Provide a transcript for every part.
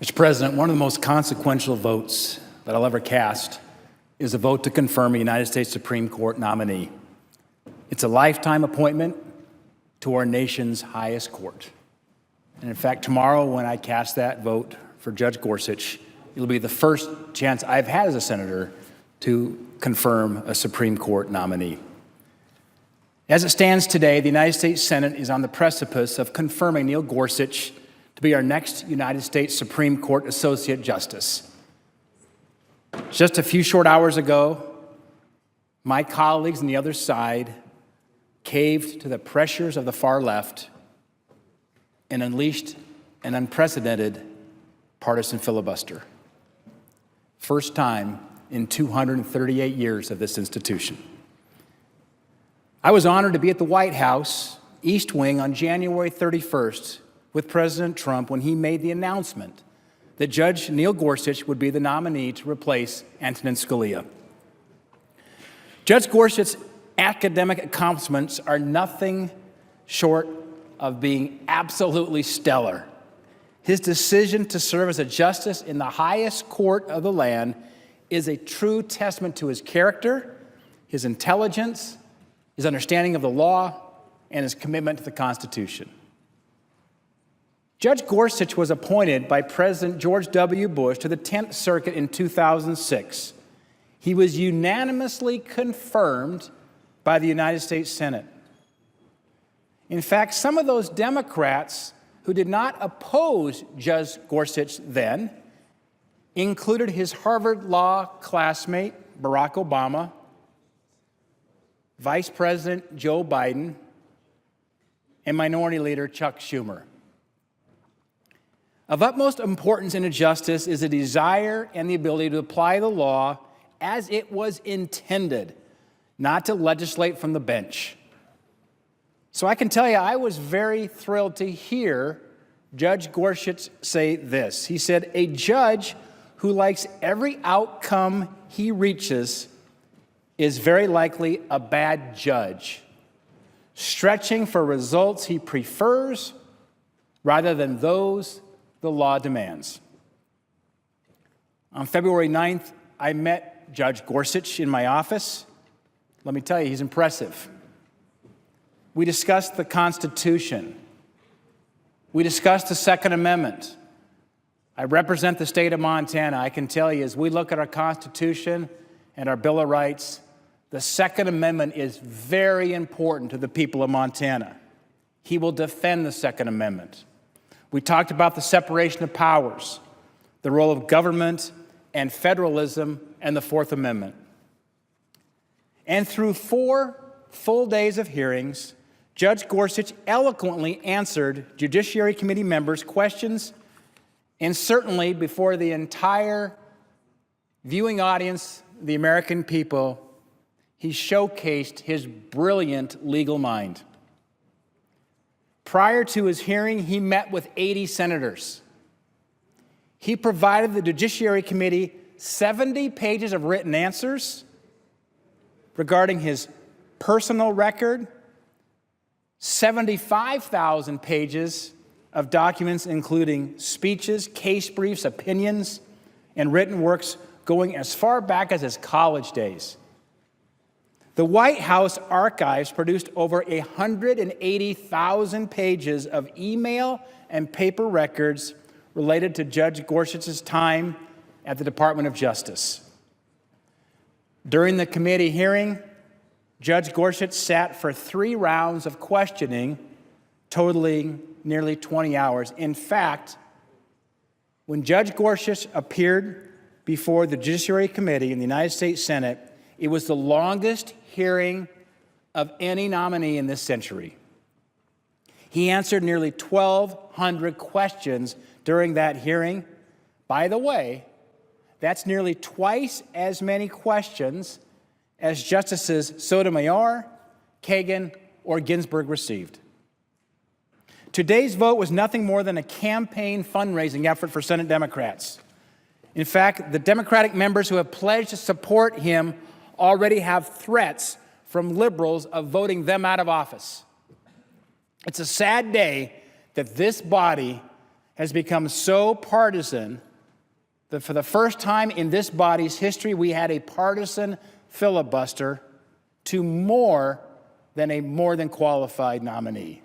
Mr. President, one of the most consequential votes that I'll ever cast is a vote to confirm a United States Supreme Court nominee. It's a lifetime appointment to our nation's highest court. And in fact, tomorrow when I cast that vote for Judge Gorsuch, it'll be the first chance I've had as a senator to confirm a Supreme Court nominee. As it stands today, the United States Senate is on the precipice of confirming Neil Gorsuch to be our next United States Supreme Court Associate Justice. Just a few short hours ago, my colleagues on the other side caved to the pressures of the far left and unleashed an unprecedented partisan filibuster. First time in 238 years of this institution. I was honored to be at the White House, East Wing, on January 31st with President Trump when he made the announcement that Judge Neil Gorsuch would be the nominee to replace Antonin Scalia. Judge Gorsuch's academic accomplishments are nothing short of being absolutely stellar. His decision to serve as a justice in the highest court of the land is a true testament to his character, his intelligence, his understanding of the law, and his commitment to the Constitution. Judge Gorsuch was appointed by President George W. Bush to the 10th Circuit in 2006. He was unanimously confirmed by the United States Senate. In fact, some of those Democrats who did not oppose Judge Gorsuch then included his Harvard Law classmate, Barack Obama, Vice President Joe Biden, and Minority Leader Chuck Schumer. Of utmost importance in a justice is the desire and the ability to apply the law as it was intended, not to legislate from the bench. So I can tell you, I was very thrilled to hear Judge Gorsuch say this. He said, "A judge who likes every outcome he reaches is very likely a bad judge, stretching for results he prefers rather than those the law demands." On February 9th, I met Judge Gorsuch in my office. Let me tell you, he's impressive. We discussed the Constitution. We discussed the Second Amendment. I represent the state of Montana. I can tell you, as we look at our Constitution and our Bill of Rights, the Second Amendment is very important to the people of Montana. He will defend the Second Amendment. We talked about the separation of powers, the role of government and federalism, and the Fourth Amendment. And through 4 full days of hearings, Judge Gorsuch eloquently answered Judiciary Committee members' questions, and certainly before the entire viewing audience, the American people, he showcased his brilliant legal mind. Prior to his hearing, he met with 80 senators. He provided the Judiciary Committee 70 pages of written answers regarding his personal record, 75,000 pages of documents including speeches, case briefs, opinions, and written works going as far back as his college days. The White House archives produced over 180,000 pages of email and paper records related to Judge Gorsuch's time at the Department of Justice. During the committee hearing, Judge Gorsuch sat for 3 rounds of questioning, totaling nearly 20 hours. In fact, when Judge Gorsuch appeared before the Judiciary Committee in the United States Senate, it was the longest hearing of any nominee in this century. He answered nearly 1,200 questions during that hearing. By the way, that's nearly twice as many questions as Justices Sotomayor, Kagan, or Ginsburg received. Today's vote was nothing more than a campaign fundraising effort for Senate Democrats. In fact, the Democratic members who have pledged to support him already have threats from liberals of voting them out of office. It's a sad day that this body has become so partisan that for the first time in this body's history, we had a partisan filibuster to more than qualified nominee.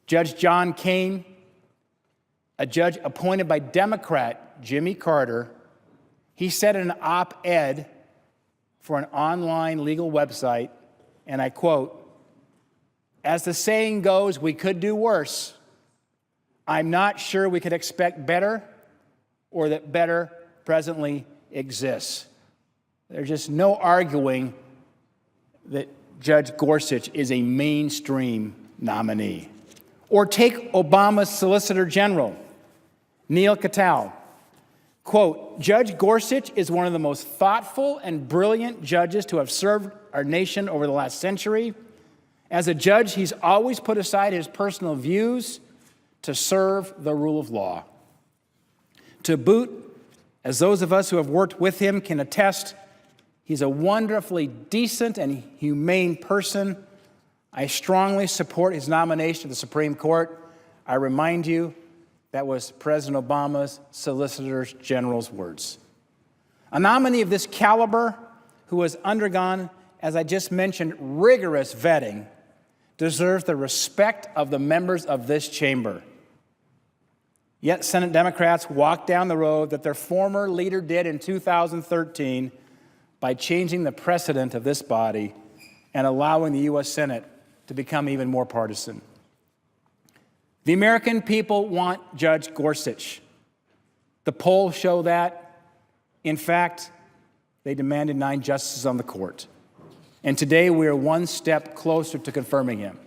Judge John Kane, a judge appointed by Democrat Jimmy Carter, he said in an op-ed for an online legal website, and I quote, "As the saying goes, we could do worse. I'm not sure we could expect better or that better presently exists." There's just no arguing that Judge Gorsuch is a mainstream nominee. Or take Obama's Solicitor General, Neil Katyal. Quote, "Judge Gorsuch is one of the most thoughtful and brilliant judges to have served our nation over the last century. As a judge, he's always put aside his personal views to serve the rule of law. To boot, as those of us who have worked with him can attest, he's a wonderfully decent and humane person. I strongly support his nomination to the Supreme Court." I remind you, that was President Obama's Solicitor General's words. A nominee of this caliber, who has undergone, as I just mentioned, rigorous vetting, deserves the respect of the members of this chamber. Yet Senate Democrats walked down the road that their former leader did in 2013 by changing the precedent of this body and allowing the U.S. Senate to become even more partisan. The American people want Judge Gorsuch. The polls show that. In fact, they demanded 9 justices on the court. And today we are one step closer to confirming him.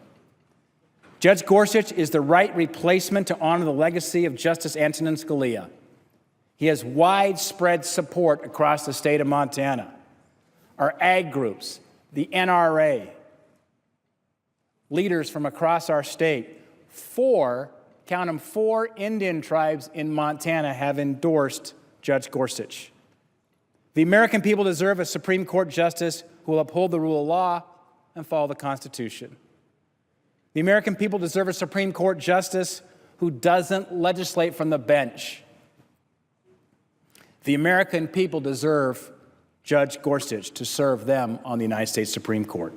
Judge Gorsuch is the right replacement to honor the legacy of Justice Antonin Scalia. He has widespread support across the state of Montana. Our ag groups, the NRA, leaders from across our state, 4 Indian tribes in Montana have endorsed Judge Gorsuch. The American people deserve a Supreme Court justice who will uphold the rule of law and follow the Constitution. The American people deserve a Supreme Court justice who doesn't legislate from the bench. The American people deserve Judge Gorsuch to serve them on the United States Supreme Court.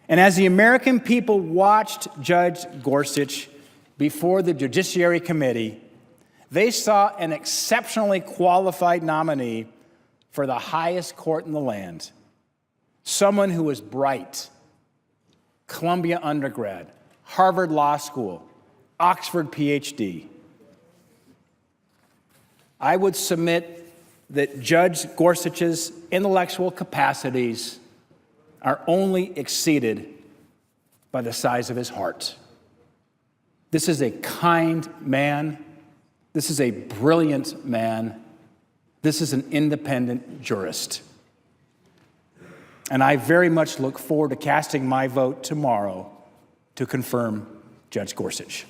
And as the American people watched Judge Gorsuch before the Judiciary Committee, they saw an exceptionally qualified nominee for the highest court in the land, someone who was bright, Columbia undergrad, Harvard Law School, Oxford PhD. I would submit that Judge Gorsuch's intellectual capacities are only exceeded by the size of his heart. This is a kind man. This is a brilliant man. This is an independent jurist. And I very much look forward to casting my vote tomorrow to confirm Judge Gorsuch.